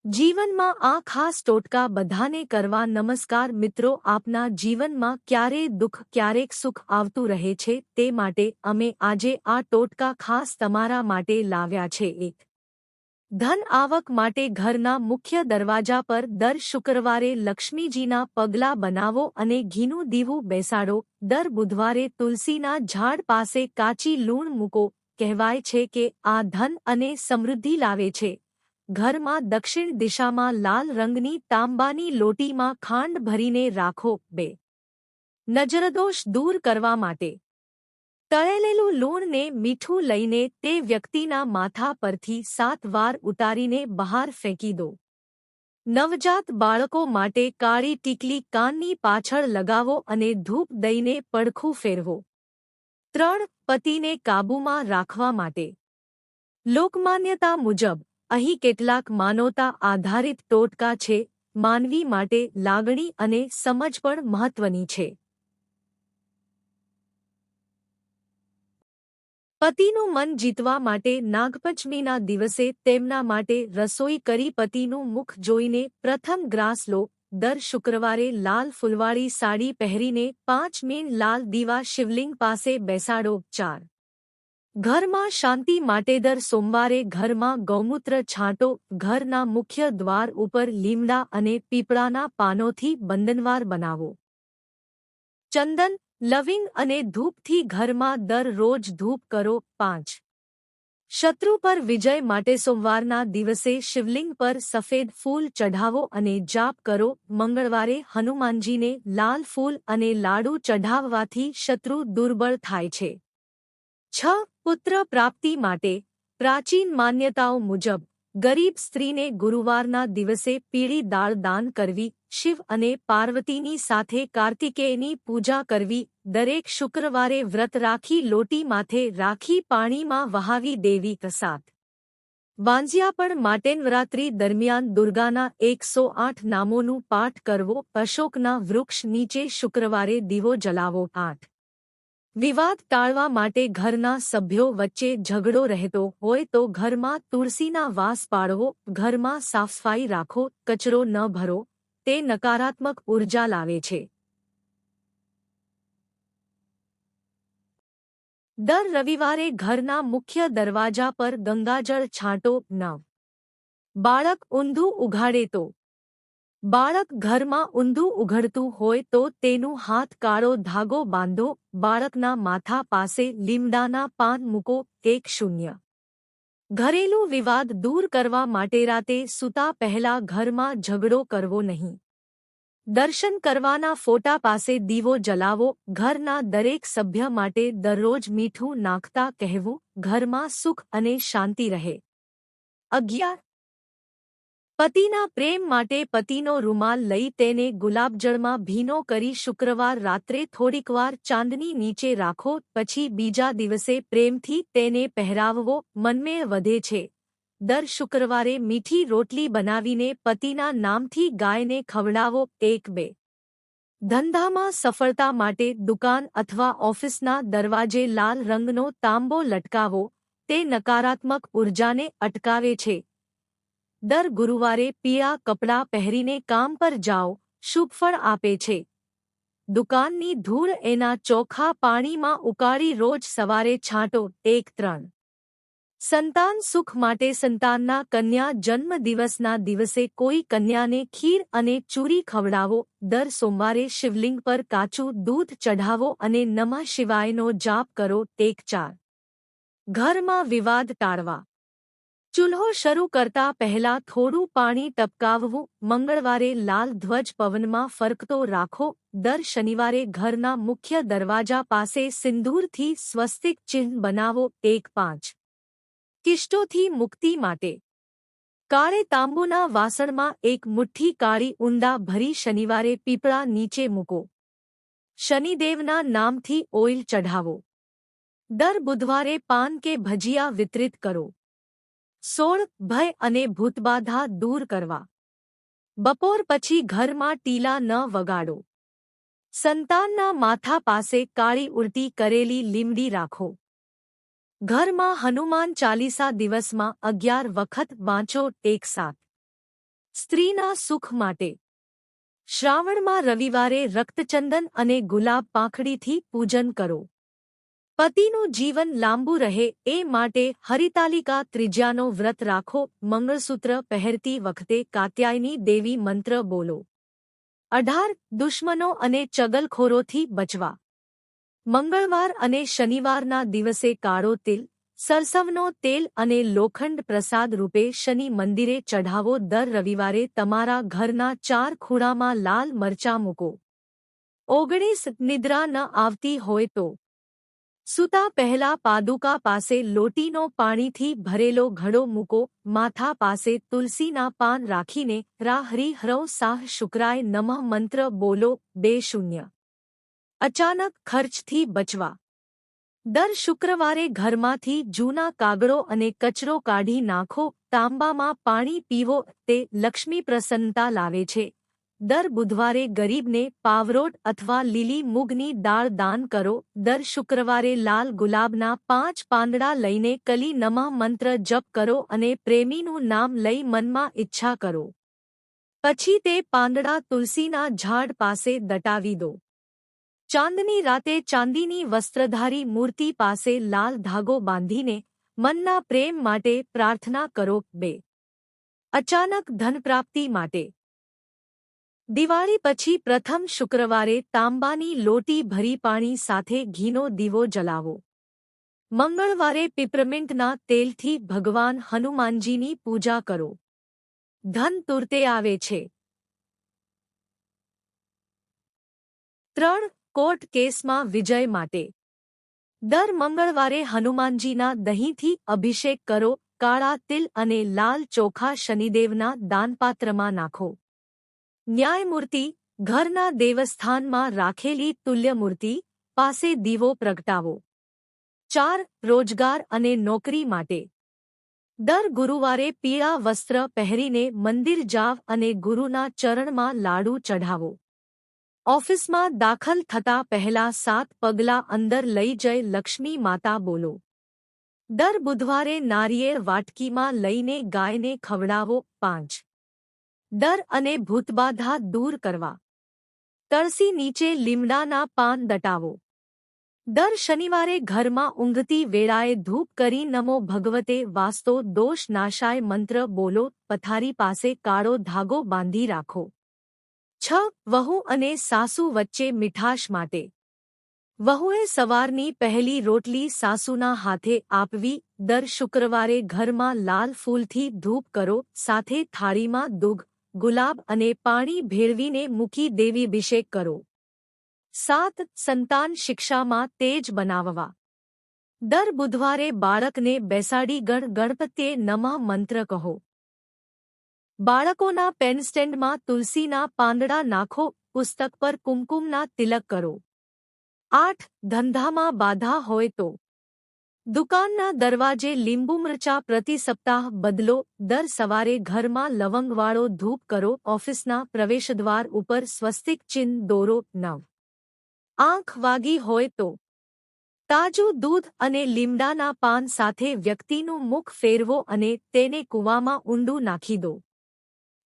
જીવનમાં આ ખાસ ટોટકા બધાને કરવા નમસ્કાર મિત્રો આપના જીવનમાં ક્યારેક દુઃખ ક્યારેક સુખ આવતું રહે છે તે માટે અમે આજે આ ટોટકા ખાસ તમારા માટે લાવ્યા છે એક ધન આવક માટે ઘરના મુખ્ય દરવાજા પર દર શુક્રવારે લક્ષ્મીજીના પગલા બનાવો અને ઘીનું દીવું બેસાડો દર બુધવારે તુલસીના ઝાડ પાસે કાચી લૂણ મૂકો કહેવાય છે કે આ ધન અને સમૃદ્ધિ લાવે છે ઘરમાં દક્ષિણ દિશામાં લાલ રંગની તાંબાની લોટીમાં ખાંડ ભરીને રાખો બે નજરદોષ દૂર કરવા માટે તળેલેલું લૂણ ને મીઠું લઈને તે વ્યક્તિના માથા પરથી 7 વાર ઉતારીને બહાર ફેંકી દો નવજાત બાળકો માટે કાળી ટીકલી કાનની પાછળ લગાવો અને ધૂપ દઈને પડખું ફેરવો 3 પતિને કાબૂમાં રાખવા માટે લોકમાન્યતા મુજબ અહીં કેટલાક માનવતા આધારિત ટોટકા છે માનવી માટે લાગણી અને સમજ પણ મહત્વની છે પતિનું મન જીતવા માટે નાગપંચમીના દિવસે તેમના માટે રસોઈ કરી પતિનું મુખ જોઈને પ્રથમ ગ્રાસ લો દર શુક્રવારે લાલ ફૂલવાળી સાડી પહેરીને 5 મીણ લાલ દીવા શિવલિંગ પાસે બેસાડો 4 ઘરમાં શાંતિ માટે દર સોમવારે ઘરમાં ગૌમૂત્ર છાંટો ઘરના મુખ્ય દ્વાર ઉપર લીમડા અને પીપળાના પાનોથી બંધનવાર બનાવો ચંદન લવિંગ અને ધૂપથી ઘરમાં દરરોજ ધૂપ કરો 5 શત્રુ પર વિજય માટે સોમવારના દિવસે શિવલિંગ પર સફેદ ફૂલ ચઢાવો અને જાપ કરો મંગળવારે હનુમાનજીને લાલ ફૂલ અને લાડુ ચઢાવવાથી શત્રુ દુર્બળ થાય છે 6 પુત્ર પ્રાપ્તિ માટે પ્રાચીન માન્યતાઓ મુજબ ગરીબ સ્ત્રીને ગુરુવારના દિવસે પીળી દાળ દાન કરવી શિવ અને પાર્વતીની સાથે કાર્તિકેયની પૂજા કરવી દરેક શુક્રવારે વ્રત રાખી લોટી માથે રાખી પાણીમાં વહાવી દેવી પ્રસાદ વાંજિયાપણ માટે નવરાત્રી દરમિયાન દુર્ગાના 108 નામોનું પાઠ કરવો અશોકના વૃક્ષ નીચે શુક્રવારે દીવો જલાવો 8 વિવાદ ટાળવા માટે ઘરના સભ્યો વચ્ચે ઝઘડો રહેતો હોય તો ઘરમાં તુલસીના વાસ પાડવો ઘરમાં સાફસફાઈ રાખો કચરો ન ભરો તે નકારાત્મક ઉર્જા લાવે છે દર રવિવારે ઘરના મુખ્ય દરવાજા પર ગંગાજળ છાંટો 9 બાળક ઊંધું ઉઘાડે તો બાળક ઘરમાં ઊંધું ઉઘડતું હોય તો તેનું હાથ કાળો ધાગો બાંધો બાળકના માથા પાસે લીમડાના પાન મૂકો 10 ઘરેલું વિવાદ દૂર કરવા માટે રાતે સૂતા પહેલા ઘરમાં ઝઘડો કરવો નહીં દર્શન કરવાના ફોટા પાસે દીવો જલાવો ઘરના દરેક સભ્ય માટે દરરોજ મીઠું નાખતા કહેવું ઘરમાં સુખ અને શાંતિ રહે 11 પતિના પ્રેમ માટે પતિનો રૂમાલ લઈ તેને ગુલાબજળમાં ભીનો કરી શુક્રવાર રાત્રે થોડીકવાર ચાંદની નીચે રાખો પછી બીજા દિવસે પ્રેમથી તેને પહેરાવવો મનમેળ વધે છે દર શુક્રવારે મીઠી રોટલી બનાવીને પતિના નામથી ગાયને ખવડાવો 1-2 ધંધામાં સફળતા માટે દુકાન અથવા ઓફિસના દરવાજે લાલ રંગનો તાંબો લટકાવો તે નકારાત્મક ઉર્જાને અટકાવે છે દર ગુરુવારે પીળા કપડાં પહેરીને કામ પર જાઓ શુભ ફળ આપે છે દુકાનની ધૂળ એના ચોખ્ખા પાણીમાં ઉકાળી રોજ સવારે છાંટો 1-3 સંતાન સુખ માટે સંતાનના કન્યા જન્મદિવસના દિવસે કોઈ કન્યાને ખીર અને ચૂરી ખવડાવો દર સોમવારે શિવલિંગ પર કાચું દૂધ ચઢાવો અને નમઃ શિવાયનો જાપ કરો 1-4 ઘરમાં વિવાદ ટાળવા ચૂલ્હો શરૂ કરતા પહેલા થોડું પાણી ટપકાવવું મંગળવારે લાલ ધ્વજ પવનમાં ફરકતો રાખો દર શનિવારે ઘરના મુખ્ય દરવાજા પાસે સિંદૂરથી સ્વસ્તિક ચિહ્ન બનાવો 1-5 કિષ્ટોથી મુક્તિ માટે કાળે તાંબુના વાસણમાં એક મુઠ્ઠી કાળી ઊંડા ભરી શનિવારે પીપળા નીચે મૂકો શનિદેવના નામથી ઓઇલ ચઢાવો દર બુધવારે પાન કે ભજીયા વિતરિત કરો 16 ભય અને ભૂતબાધા દૂર કરવા બપોર પછી ઘરમાં ટીલા ન વગાડો સંતાનના માથા પાસે કાળી ઉલટી કરેલી લીમડી રાખો ઘરમાં હનુમાન ચાલીસા દિવસમાં 11 વખત વાંચો 1-7 સ્ત્રીના સુખ માટે શ્રાવણમાં રવિવારે રક્તચંદન અને ગુલાબ પાંખડીથી પૂજન કરો. પતિનું જીવન લાંબુ રહે એ માટે હરિતાલિકા ત્રિજ્યાનો વ્રત રાખો. મંગળસૂત્ર પહેરતી વખતે કાત્યાયની દેવી મંત્ર બોલો. 18 દુશ્મનો અને ચગલખોરોથી બચવા. મંગળવાર અને શનિવારના દિવસે કાળો તિલ, સરસવનો તેલ અને લોખંડ પ્રસાદ રૂપે શનિ મંદિરે ચઢાવો. દર રવિવારે તમારા ઘરના 4 ખૂણામાં લાલ મરચાં મૂકો. 19 નિદ્રા ન આવતી હોય તો સૂતા પહેલા પાદુકા પાસે લોટીનો પાણીથી ભરેલો ઘડો મૂકો. માથા પાસે તુલસીના પાન રાખીને રા હરિ હ્રૌ સાહ શુક્રાય નમઃ મંત્ર બોલો. 20 અચાનક ખર્ચથી બચવા. દર શુક્રવારે ઘરમાંથી જૂના કાગળો અને કચરો કાઢી નાખો. તાંબામાં પાણી પીવો, તે લક્ષ્મી પ્રસન્નતા લાવે છે. દર બુધવારે ગરીબને પાવરોટ અથવા લીલી મૂગની દાળ દાન કરો. દર શુક્રવારે લાલ ગુલાબના 5 પાંદડા લઈને કલી નમઃ મંત્ર જપ કરો અને પ્રેમીનું નામ લઈ મનમાં ઈચ્છા કરો. પછી તે પાંદડા તુલસીના ઝાડ પાસે દટાવી દો. ચાંદની રાતે ચાંદીની વસ્ત્રધારી મૂર્તિ પાસે લાલ ધાગો બાંધીને મનના પ્રેમ માટે પ્રાર્થના કરો. 2 અચાનક ધનપ્રાપ્તિ માટે દિવાળી પછી પ્રથમ શુક્રવારે તાંબાની લોટી ભરી પાણી સાથે ઘીનો દીવો જલાવો. મંગળવારે પિપરમિન્ટના તેલથી ભગવાન હનુમાનજીની પૂજા કરો. ધન તુરતે આવે છે. 3 કોર્ટ કેસમાં વિજય માટે દર મંગળવારે હનુમાનજીના દહીંથી અભિષેક કરો. કાળા તિલ અને લાલ ચોખા શનિદેવના દાનપાત્રમાં નાખો. ન્યાયમૂર્તિ ઘરના દેવસ્થાનમાં રાખેલી તુલ્યમૂર્તિ પાસે દીવો પ્રગટાવો. 4 રોજગાર અને નોકરી માટે દર ગુરુવારે પીળા વસ્ત્ર પહેરીને મંદિર જાવ અને ગુરુના ચરણમાં લાડુ ચઢાવો. ઓફિસમાં દાખલ થતા પહેલા 7 પગલાં અંદર લઈ જઈ લક્ષ્મી માતા બોલો. દર બુધવારે નારિયેળ વાટકીમાં લઈને ગાયને ખવડાવો. 5 ડર અને ભૂતબાધા દૂર કરવા તળસી નીચે લીમડાના પાન દટાવો. દર શનિવારે ઘરમાં ઊંઘતી વેળાએ ધૂપ કરી નમો ભગવતે વાસ્તો દોષ નાશાય મંત્ર બોલો. પથારી પાસે કાળો ધાગો બાંધી રાખો. 6 વહુ અને સાસુ વચ્ચે મીઠાશ માટે વહુએ સવારની પહેલી રોટલી સાસુના હાથે આપવી. દર શુક્રવારે ઘરમાં લાલ ફૂલથી ધૂપ કરો. સાથે થાળીમાં દૂધ, ગુલાબ અને પાણી ભેળવીને મૂકી દેવીભિષેક કરો. 7 સંતાન શિક્ષામાં તેજ બનાવવા દર બુધવારે બાળકને બેસાડી ગણપત્યે નમઃ મંત્ર કહો. બાળકોના પેનસ્ટેન્ડમાં તુલસીના પાંદડા નાખો. પુસ્તક પર કુમકુમના તિલક કરો. 8 ધંધામાં બાધા હોય તો દુકાનના દરવાજે લીંબુ મરચા પ્રતિ સપ્તાહ બદલો. દર સવારે ઘરમાં લવંગવાળો ધૂપ કરો. ઓફિસના પ્રવેશદ્વાર ઉપર સ્વસ્તિક ચિહ્ન દોરો. 9 આંખ વાગી હોય તો તાજું દૂધ અને લીમડાના પાન સાથે વ્યક્તિનું મુખ ફેરવો અને તેને કૂવામાં ઊંડું નાખી દો.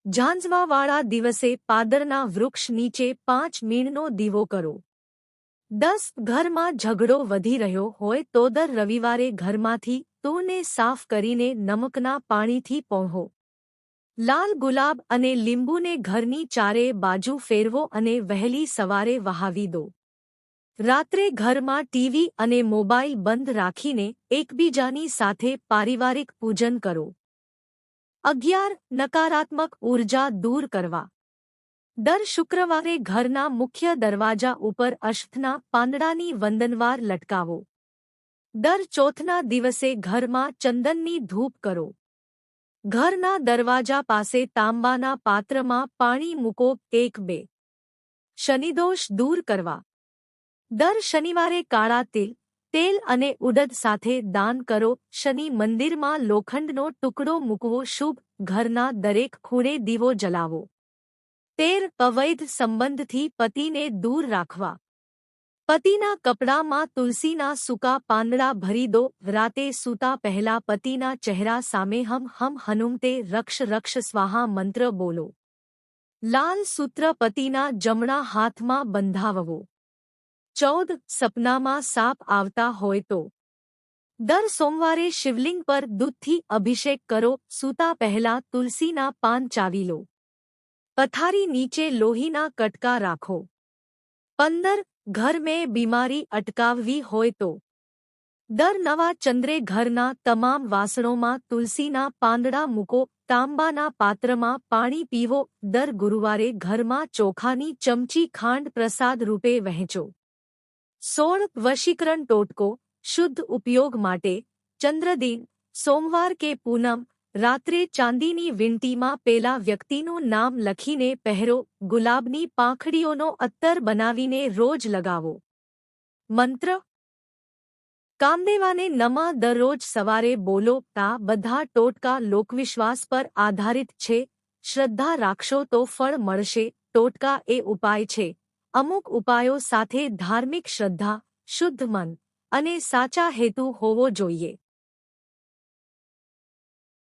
ઝાંઝવાવાળા દિવસે પાદરના વૃક્ષ નીચે 5 મીણનો દીવો કરો. 10 ઘરમાં ઝઘડો વધી રહ્યો હોય તો દર રવિવારે ઘરમાંથી તૂરને સાફ કરીને નમકના પાણીથી પોંહો. લાલ ગુલાબ અને લીંબુને ઘરની ચારે બાજુ ફેરવો અને વહેલી સવારે વહાવી દો. રાત્રે ઘરમાં ટીવી અને મોબાઈલ બંધ રાખીને એકબીજાની સાથે પારિવારિક પૂજન કરો. 11 નકારાત્મક ઊર્જા દૂર કરવા દર શુક્રવારે ઘરના મુખ્ય દરવાજા ઉપર અશ્વત્થના પાંદડાની વંદનવાર લટકાવો. દર ચોથના દિવસે ઘરમાં ચંદનની ધૂપ કરો. ઘરના દરવાજા પાસે તાંબાના પાત્રમાં પાણી મૂકો. 1-2 શનિદોષ દૂર કરવા દર શનિવારે કાળા તિલ, તેલ અને ઉડદ સાથે દાન કરો. શનિ મંદિરમાં લોખંડનો ટુકડો મૂકવો શુભ. ઘરના દરેક ખૂણે દીવો જલાવો. 13 અવૈધ સંબંધથી પતિને દૂર રાખવા પતિના કપડામાં તુલસીના સૂકા પાંદડા ભરી દો. રાતે સૂતા પહેલા પતિના ચહેરા સામે હમ હમ હનુમતે રક્ષ રક્ષ સ્વાહા મંત્ર બોલો. લાલ સૂત્ર પતિના જમણા હાથમાં બંધાવવો. 14. સપનામાં સાપ આવતા હોય તો દર સોમવારે શિવલિંગ પર દૂધથી અભિષેક કરો. સૂતા પહેલા તુલસીના પાન ચાવી લો. પથારી નીચે લોહીના કટકા રાખો. 15. ઘર મેં બીમારી અટકાવવી હોય તો દર નવા ચંદ્રે ઘરના તમામ વાસણોમાં તુલસીના પાંદડા મૂકો. તાંબાના પાત્રમાં પાણી પીવો. દર ગુરુવારે ઘરમાં ચોખાની ચમચી ખાંડ પ્રસાદ રૂપે વહેંચો. 16. વશીકરણ ટોટકો શુદ્ધ ઉપયોગ માટે ચંદ્રદિન સોમવાર કે પૂનમ રાત્રે ચાંદીની વીંટીમાં પેલા વ્યક્તિનું નામ લખીને પહેરો. ગુલાબની પાંખડીઓનો અત્તર બનાવીને રોજ લગાવો. મંત્ર કામદેવાને નમઃ દરરોજ સવારે બોલો. આ બધા ટોટકા લોકવિશ્વાસ પર આધારિત છે. શ્રદ્ધા રાખશો તો ફળ મળશે. ટોટકા એ ઉપાય છે. અમુક ઉપાયો સાથે ધાર્મિક શ્રદ્ધા, શુદ્ધ મન અને સાચા હેતુ હોવો જોઈએ.